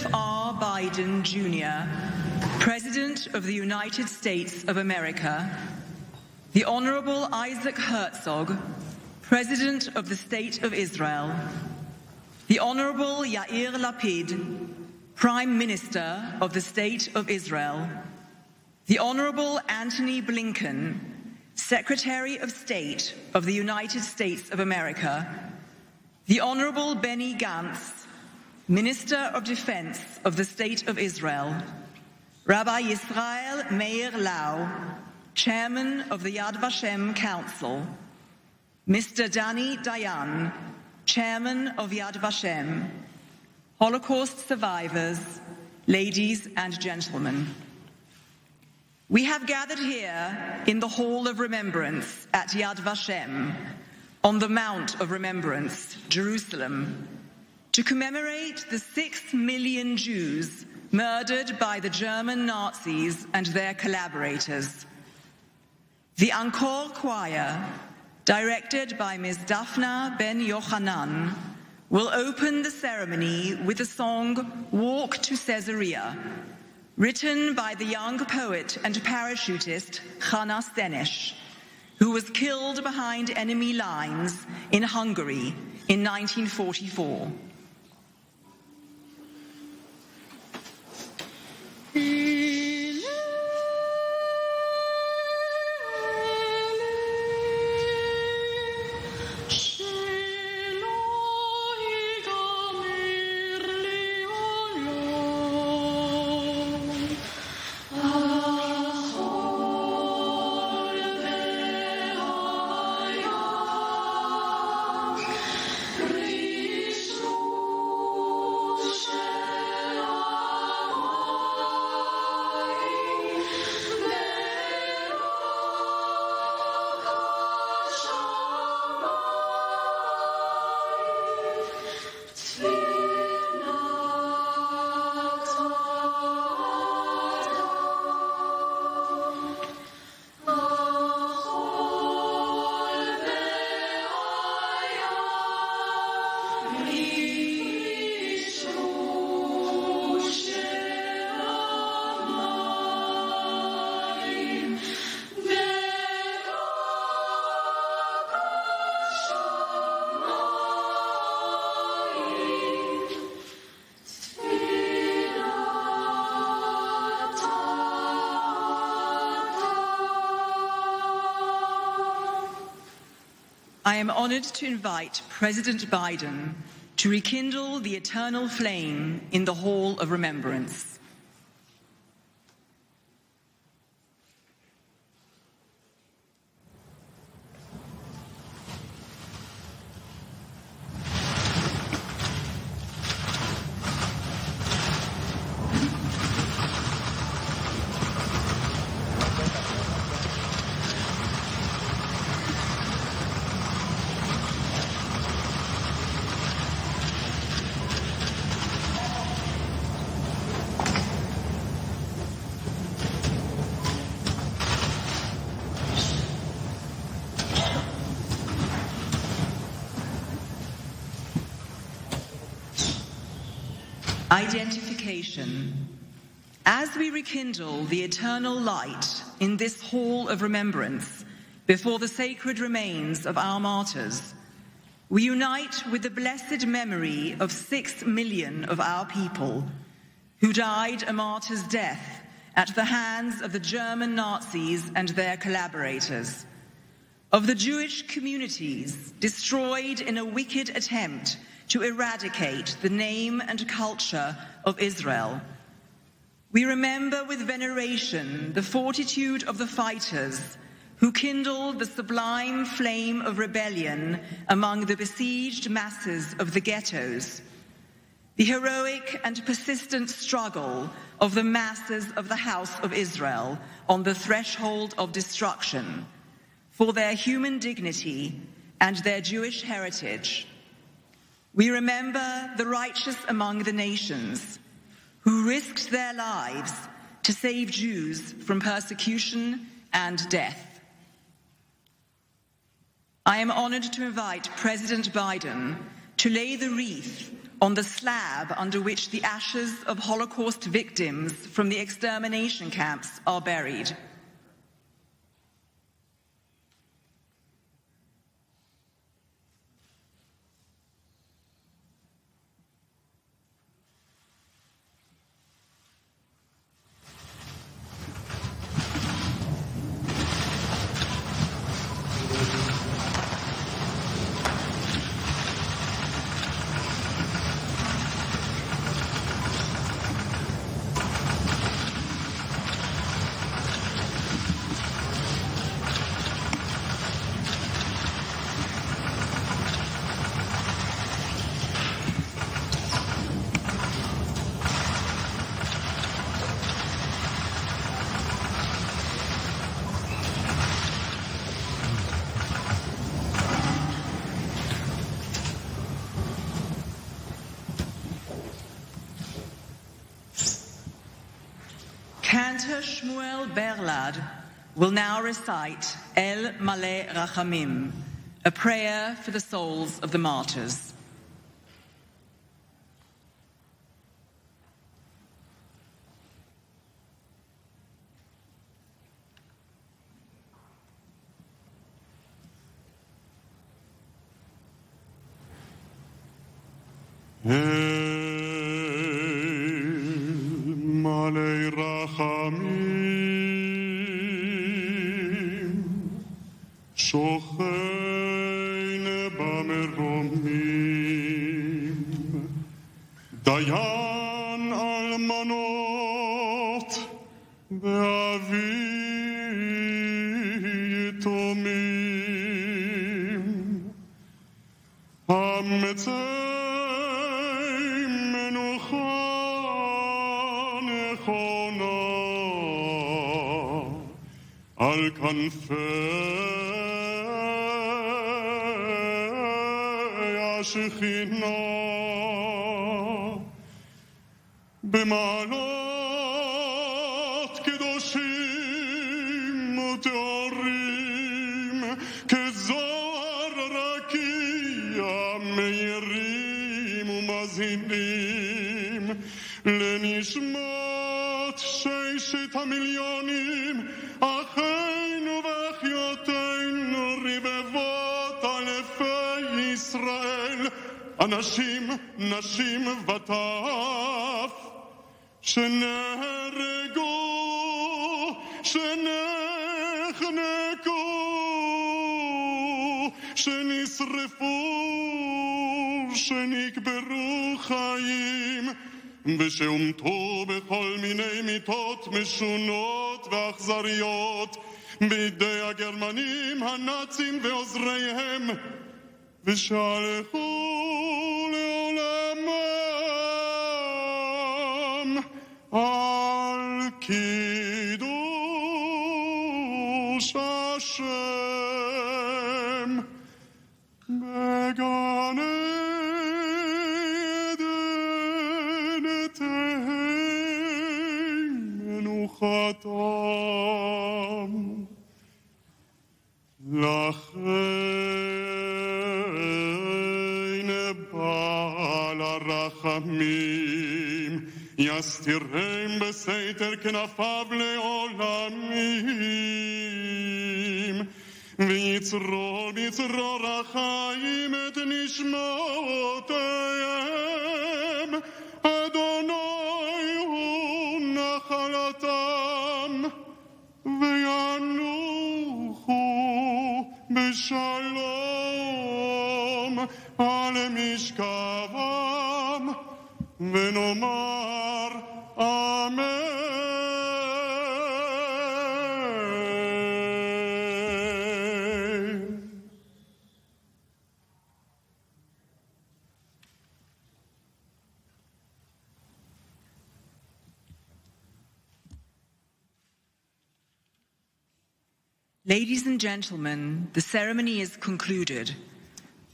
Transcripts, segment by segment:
Joseph R. Biden, Jr., President of the United States of America, the Honorable Isaac Herzog, President of the State of Israel, the Honorable Yair Lapid, Prime Minister of the State of Israel, the Honorable Antony Blinken, Secretary of State of the United States of America, the Honorable Benny Gantz, Minister of Defense of the State of Israel, Rabbi Yisrael Meir Lau, Chairman of the Yad Vashem Council, Mr. Danny Dayan, Chairman of Yad Vashem, Holocaust survivors, ladies and gentlemen. We have gathered here in the Hall of Remembrance at Yad Vashem, on the Mount of Remembrance, Jerusalem, to commemorate the 6 million Jews murdered by the German Nazis and their collaborators. The Encore Choir, directed by Ms. Daphna Ben Yochanan, will open the ceremony with the song Walk to Caesarea, written by the young poet and parachutist Hannah Senesh, who was killed behind enemy lines in Hungary in 1944. I am honored to invite President Biden to rekindle the eternal flame in the Hall of Remembrance. Identification. As we rekindle the eternal light in this hall of remembrance before the sacred remains of our martyrs, we unite with the blessed memory of 6 million of our people who died a martyr's death at the hands of the German Nazis and their collaborators, of the Jewish communities destroyed in a wicked attempt to eradicate the name and culture of Israel. We remember with veneration the fortitude of the fighters who kindled the sublime flame of rebellion among the besieged masses of the ghettos, the heroic and persistent struggle of the masses of the House of Israel on the threshold of destruction for their human dignity and their Jewish heritage. We remember the righteous among the nations who risked their lives to save Jews from persecution and death. I am honored to invite President Biden to lay the wreath on the slab under which the ashes of Holocaust victims from the extermination camps are buried. Cantor Shmuel Berlad will now recite El Maleh Rachamim, a prayer for the souls of the martyrs. שוכן במרומים, דיין אלמנות ואבי יתומים, המצי מנוחה נכונה על כנפי השכינה, במעלות קדושים וטהורים, כזוהר רקיע מאירים ומזהירים, לנשמת 6 המיליונים אחינו ואחיותינו רבבות אלפי ישראל, אנשים, נשים וטף, שנהרגו, שנחנקו, שנשרפו, שנקברו חיים, ושהומתו בכל מיני מיתות משונות ואכזריות בידי הגרמנים, הנאצים ועוזריהם, ושהלכו לעולמם על קידוש השם בגן עדן תהא מנוחתם. לכן בעל הרחמים יסתירם בסתר כנפיו לעולמים, ויצרור בצרור החיים את נשמותיהם, אדוני הוא נחלתם, וינוחו בשלום על משכבם, ונאמר אמן. Ladies and gentlemen, the ceremony is concluded.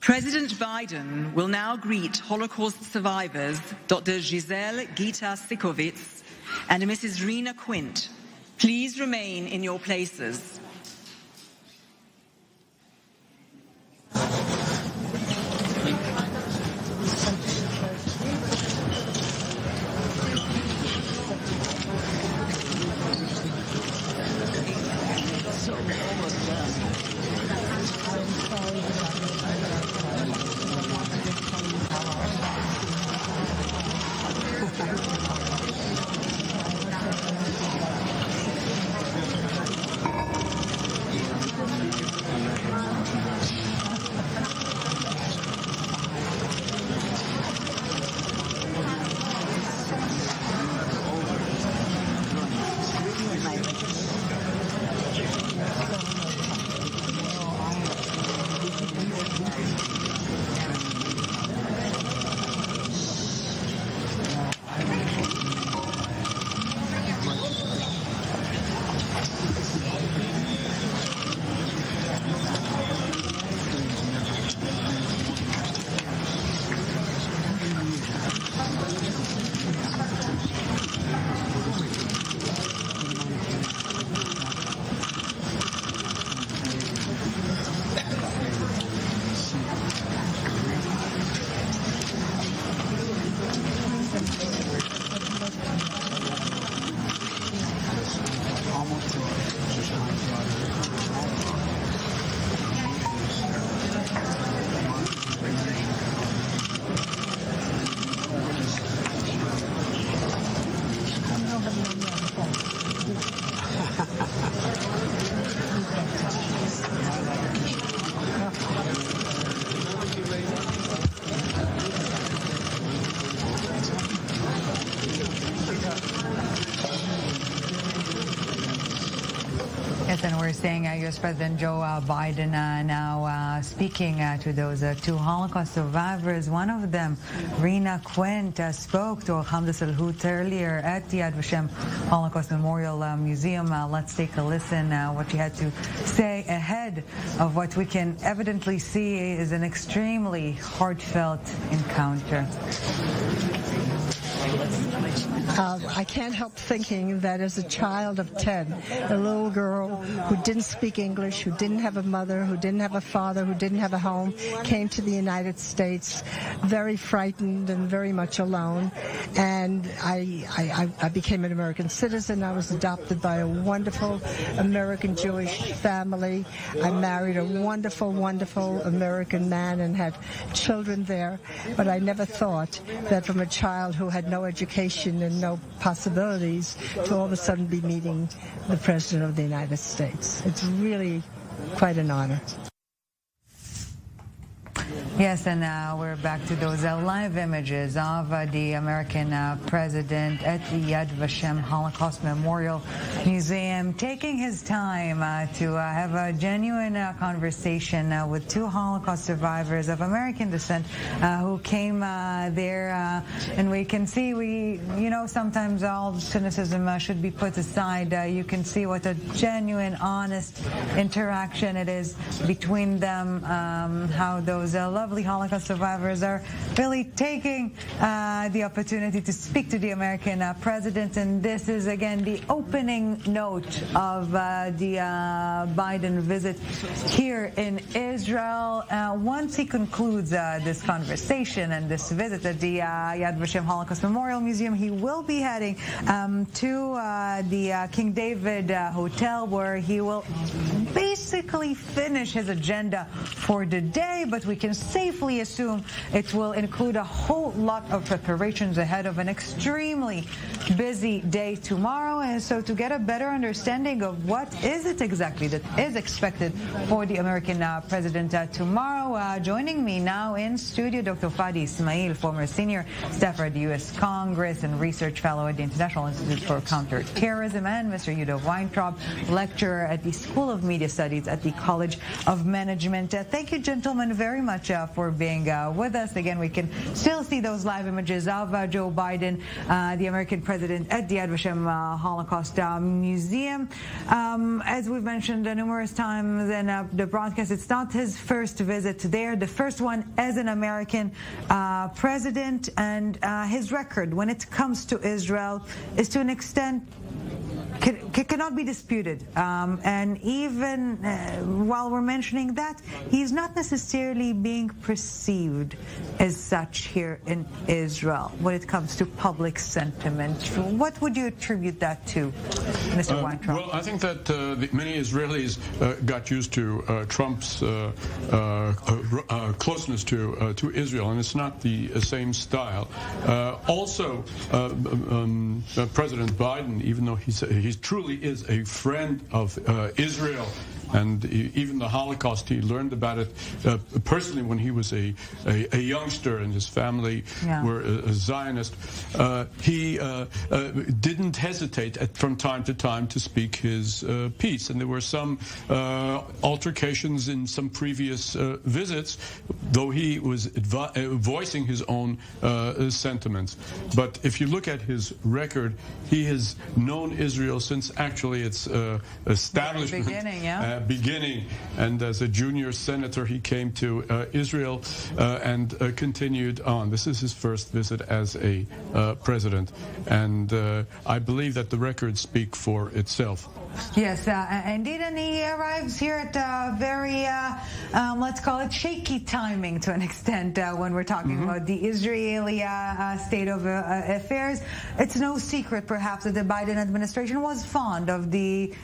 President Biden will now greet Holocaust survivors Dr. Giselle Gita-Sikowitz and Mrs. Rena Quint. Please remain in your places. we're saying U.S. President Joe Biden now speaking to those two Holocaust survivors. One of them, Rena Quint, spoke to Hamdas Al-Hout earlier at the Yad Vashem Holocaust Memorial Museum. Let's take a listen what she had to say ahead of what we can evidently see is an extremely heartfelt encounter. I can't help thinking that as a child of 10, a little girl who didn't speak English, who didn't have a mother, who didn't have a father, who didn't have a home, came to the United States very frightened and very much alone. And I became an American citizen. I was adopted by a wonderful American Jewish family. I married a wonderful, wonderful American man and had children there. But I never thought that from a child who had no education and no possibilities to all of a sudden be meeting the President of the United States. It's really quite an honor. Yes, and we're back to those live images of the American president at the Yad Vashem Holocaust Memorial Museum, taking his time to have a genuine conversation with two Holocaust survivors of American descent who came there. And we can see, sometimes all cynicism should be put aside. You can see what a genuine, honest interaction it is between them, how those lovely Holocaust survivors are really taking the opportunity to speak to the American president. And this is, again, the opening note of the Biden visit here in Israel. Once he concludes this conversation and this visit at the Yad Vashem Holocaust Memorial Museum, he will be heading to the King David Hotel, where he will basically finish his agenda for the day, but we can safely assume it will include a whole lot of preparations ahead of an extremely busy day tomorrow. And so to get a better understanding of what is it exactly that is expected for the American president tomorrow, joining me now in studio, Dr. Fadi Ismail, former senior staffer at the U.S. Congress and research fellow at the International Institute for Counterterrorism, and Mr. Yudo Weintraub, lecturer at the School of Media Studies at the College of Management. Thank you, gentlemen, very much for being with us. Again, we can still see those live images of Joe Biden, the American president, at the Yad Vashem Holocaust Museum. As we've mentioned numerous times in the broadcast, it's not his first visit there, the first one as an American president, and his record when it comes to Israel is to an extent cannot be disputed. And even while we're mentioning that, he's not necessarily being perceived as such here in Israel when it comes to public sentiment. What would you attribute that to, Mr. Weintraub? Well, I think that many Israelis got used to Trump's closeness to Israel, and it's not the same style. Also, President Biden, even though he truly is a friend of Israel, and even the Holocaust, he learned about it personally when he was a youngster, and his family were a Zionist. He didn't hesitate from time to time to speak his piece, and there were some altercations in some previous visits, though he was voicing his own sentiments. But if you look at his record, he has known Israel since actually its establishment. Beginning, and as a junior senator, he came to Israel and continued on. This is his first visit as a president, and I believe that the records speak for itself. Yes, indeed, and he arrives here at very, let's call it shaky timing to an extent when we're talking about the Israeli state of affairs. It's no secret, perhaps, that the Biden administration was fond of the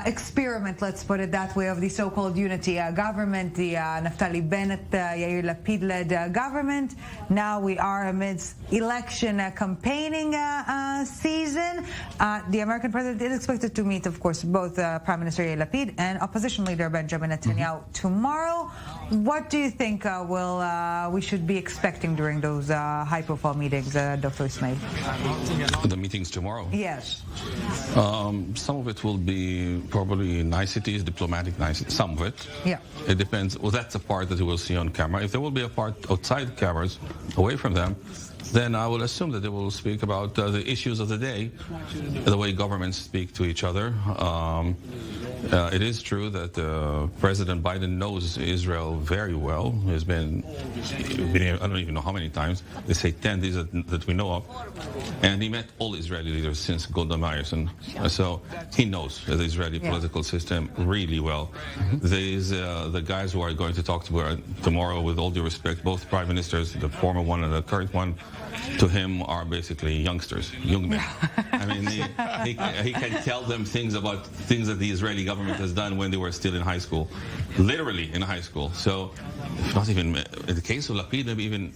experiment, let's put it that way, of the so-called unity government, the Naftali Bennett, Yair Lapid-led government. Now we are amidst election campaigning season. The American president is expected to meet, of course, both Prime Minister Yair Lapid and opposition leader Benjamin Netanyahu tomorrow. tomorrow. What do you think we should be expecting during those high-profile meetings, Dr. Ismail? The meetings tomorrow? Yes. Some of it will be probably niceties, diplomatic niceties, some of it. Yeah. It depends. Well, that's the part that you will see on camera. If there will be a part outside cameras, away from them, then I will assume that they will speak about the issues of the day, the way governments speak to each other. It is true that President Biden knows Israel very well. He's been, I don't even know how many times. They say 10 these that we know of. And he met all Israeli leaders since Golda Meir. So he knows the Israeli political system really well. These the guys who are going to talk to tomorrow, with all due respect, both prime ministers, the former one and the current one, to him are basically youngsters, young men. I mean, he can tell them things about things that the Israeli government has done when they were still in high school, literally in high school. So, not even in the case of Lapid, maybe even.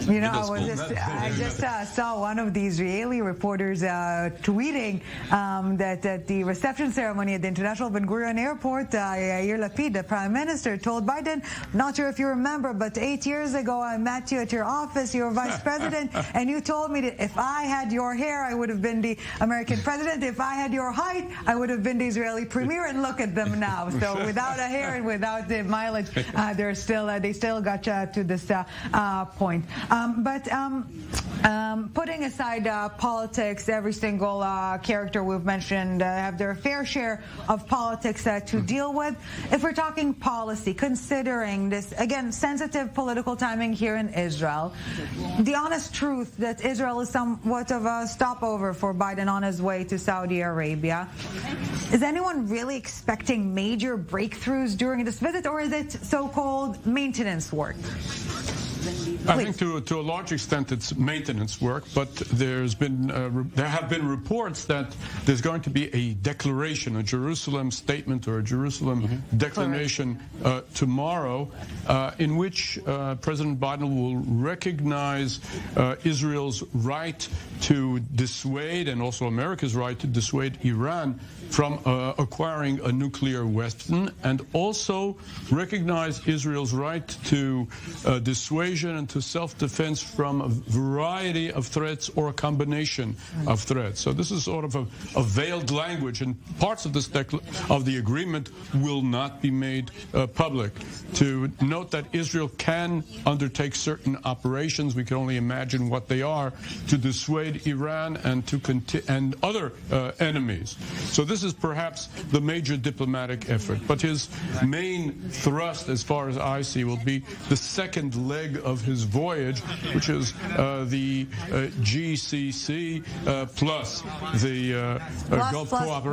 You know, I just saw one of the Israeli reporters tweeting that at the reception ceremony at the International Ben Gurion Airport, Yair Lapid, the Prime Minister, told Biden, not sure if you remember, but 8 years ago I met you at your office, you were Vice President, and you told me that if I had your hair, I would have been the American President. If I had your height, I would have been the Israeli Premier, and look at them now. So without a hair and without the mileage, they still got to this point. Putting aside politics, every single character we've mentioned have their fair share of politics to deal with. If we're talking policy, considering this, again, sensitive political timing here in Israel, the honest truth that Israel is somewhat of a stopover for Biden on his way to Saudi Arabia, is anyone really expecting major breakthroughs during this visit, or is it so-called maintenance work? I think to a large extent it's maintenance work, but there have been reports that there's going to be a declaration, a Jerusalem statement or a Jerusalem declaration tomorrow, in which President Biden will recognize Israel's right to dissuade, and also America's right to dissuade Iran from acquiring a nuclear weapon, and also recognize Israel's right to dissuasion and to self-defense from a variety of threats or a combination of threats. So this is sort of a veiled language, and parts of this of the agreement will not be made public. To note that Israel can undertake certain operations, we can only imagine what they are, to dissuade Iran and and other enemies. So this is perhaps the major diplomatic effort. But his main thrust, as far as I see, will be the second leg of his voyage, which is the GCC plus the Gulf Cooperation.